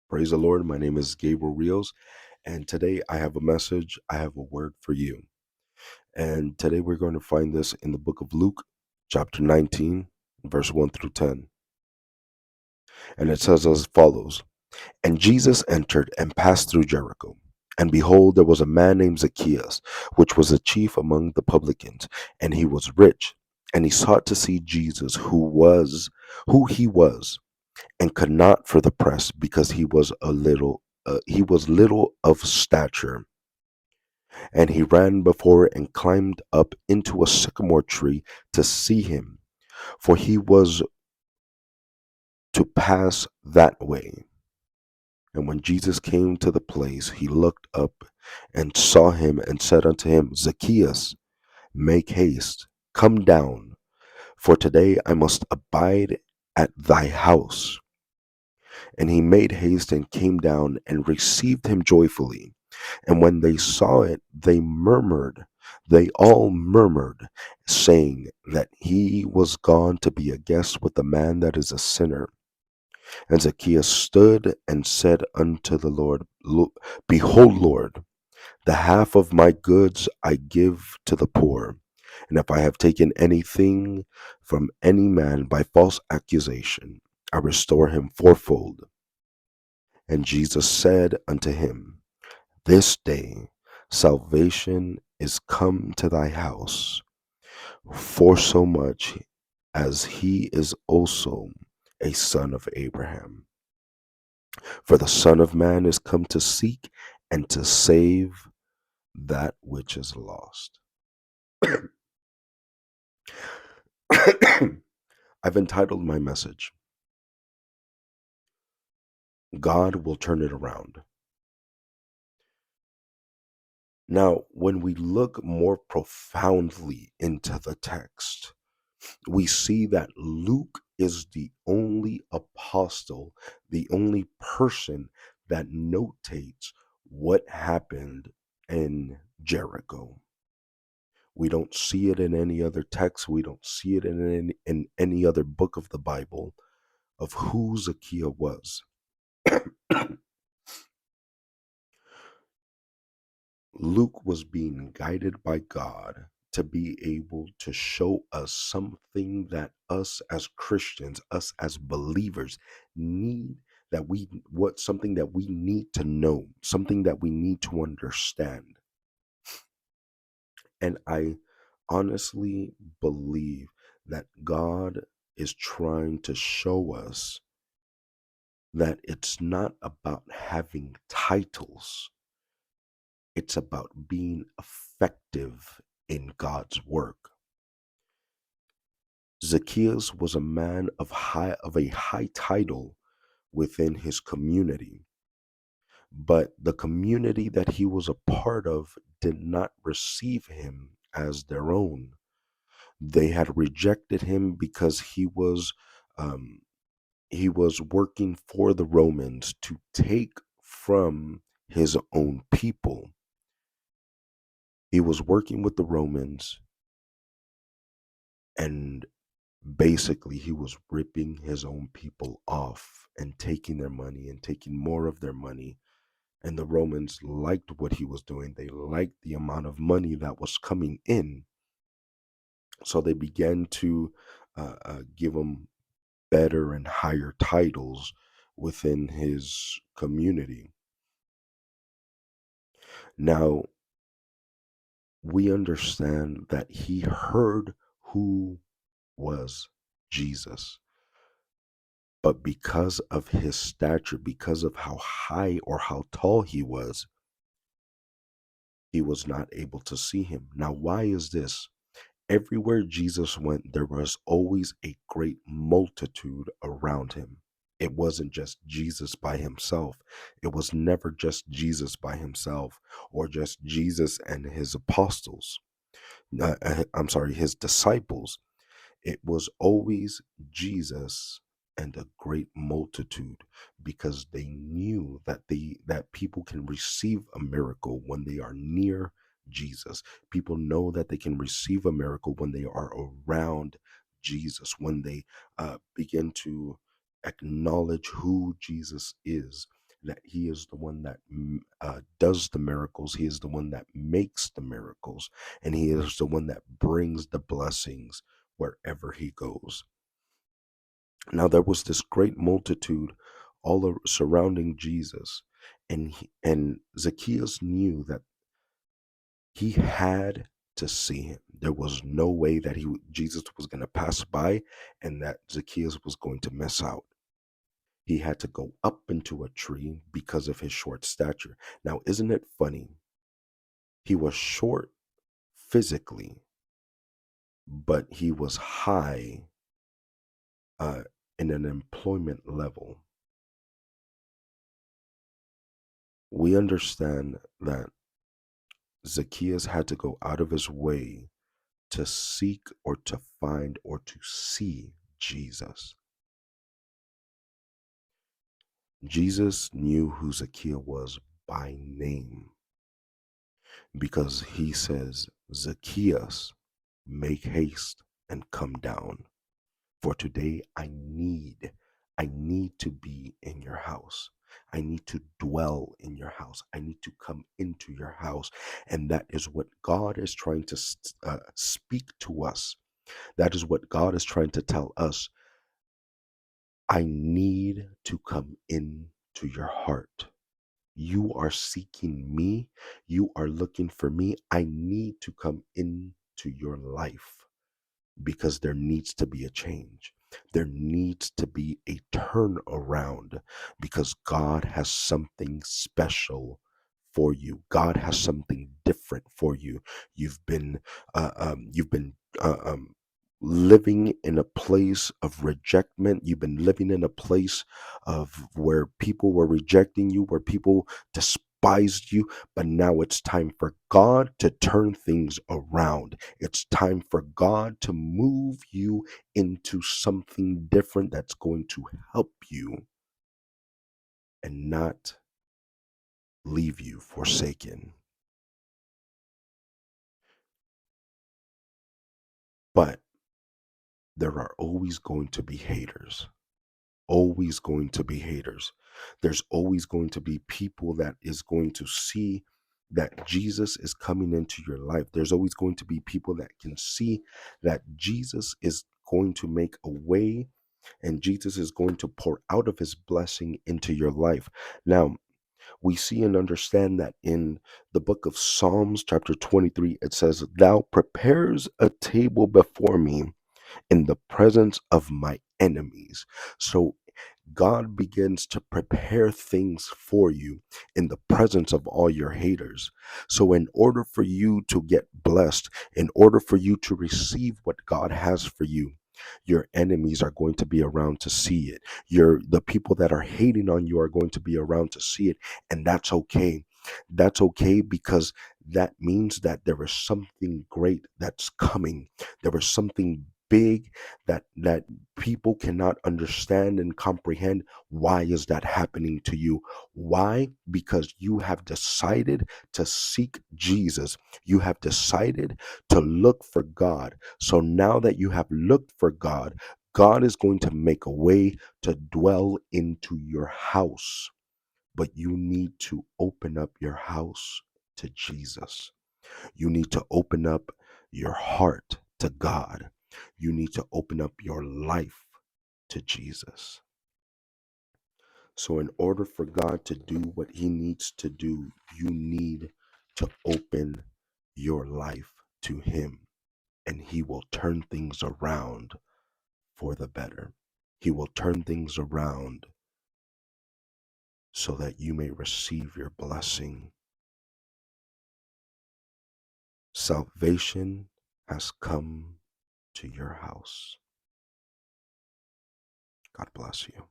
Praise the Lord. My name is Gabriel Rios, and today I have a message. I have a word for you. And today we're going to find this in the book of Luke, chapter 19, verse 1 through 10. And it says as follows: And Jesus entered and passed through Jericho. And behold, there was a man named Zacchaeus, which was a chief among the publicans, and he was rich. And he sought to see Jesus, who he was, and could not for the press, because he was little of stature. And he ran before and climbed up into a sycamore tree to see him, for he was to pass that way. And when Jesus came to the place, he looked up and saw him, and said unto him, Zacchaeus, make haste, come down, for today I must abide at thy house. And he made haste and came down and received him joyfully. And when they saw it, they all murmured, saying that he was gone to be a guest with a man that is a sinner. And Zacchaeus stood and said unto the Lord, Behold, Lord, the half of my goods I give to the poor. And if I have taken anything from any man by false accusation, I restore him fourfold. And Jesus said unto him, This day salvation is come to thy house, for so much as he is also a son of Abraham. For the Son of Man is come to seek and to save that which is lost. I've entitled my message, God Will Turn It Around. Now, when we look more profoundly into the text, we see that Luke is the only apostle, the only person that notates what happened in Jericho. We don't see it in any other text. We don't see it in any other book of the Bible of who Zacchaeus was. Luke was being guided by God to be able to show us something that us as Christians, us as believers need, something that we need to know, something that we need to understand. And I honestly believe that God is trying to show us that it's not about having titles. It's about being effective in God's work. Zacchaeus was a man of a high title within his community, but the community that he was a part of did not receive him as their own. They had rejected him because um, he was working for the Romans to take from his own people. He was working with the Romans, and basically he was ripping his own people off and taking their money and taking more of their money. And the Romans liked what he was doing. They liked the amount of money that was coming in. So they began to give him better and higher titles within his community. Now, we understand that he heard who was Jesus. But because of his stature, because of how high or how tall he was not able to see him. Now, why is this? Everywhere Jesus went, there was always a great multitude around him. It wasn't just Jesus by himself. It was never just Jesus by himself or just Jesus and his apostles. His disciples. It was always Jesus and a great multitude, because they knew that people can receive a miracle when they are near Jesus. People know that they can receive a miracle when they are around Jesus, when they begin to acknowledge who Jesus is. that he is the one that does the miracles. He is the one that makes the miracles, and he is the one that brings the blessings wherever he goes. Now there was this great multitude surrounding Jesus, and Zacchaeus knew that he had to see him. There was no way that Jesus was going to pass by and that Zacchaeus was going to miss out. He had to go up into a tree because of his short stature. Now, isn't it funny? He was short physically, but he was high uh, in an employment level. We understand that Zacchaeus had to go out of his way to seek or to find or to see Jesus. Jesus knew who Zacchaeus was by name because he says, Zacchaeus, make haste and come down. For today I need to be in your house. I need to dwell in your house. I need to come into your house. And that is what God is trying to speak to us. That is what God is trying to tell us. I need to come into your heart. You are seeking me. You are looking for me. I need to come into your life because there needs to be a change. There needs to be a turnaround because God has something special for you. God has something different for you. You've been uh, um, living in a place of rejectment. You've been living in a place of where people were rejecting you, where people despised you. But now it's time for God to turn things around. It's time for God to move you into something different that's going to help you and not leave you forsaken. But there are always going to be haters. Always going to be haters. There's always going to be people that is going to see that Jesus is coming into your life. There's always going to be people that can see that Jesus is going to make a way and Jesus is going to pour out of his blessing into your life. Now, we see and understand that in the book of Psalms, chapter 23, it says, Thou prepares a table before me in the presence of my enemies. So God begins to prepare things for you in the presence of all your haters. So, in order for you to get blessed, in order for you to receive what God has for you, your enemies are going to be around to see it. The people that are hating on you are going to be around to see it, and that's okay. That's okay because that means that there is something great that's coming. There is something big that people cannot understand and comprehend. Why is that happening to you? Why? Because you have decided to seek Jesus. You have decided to look for God. So now that you have looked for God, God is going to make a way to dwell into your house. But you need to open up your house to Jesus. You need to open up your heart to God. You need to open up your life to Jesus. So, in order for God to do what he needs to do, you need to open your life to him, and he will turn things around for the better. He will turn things around so that you may receive your blessing. Salvation has come to your house. God bless you.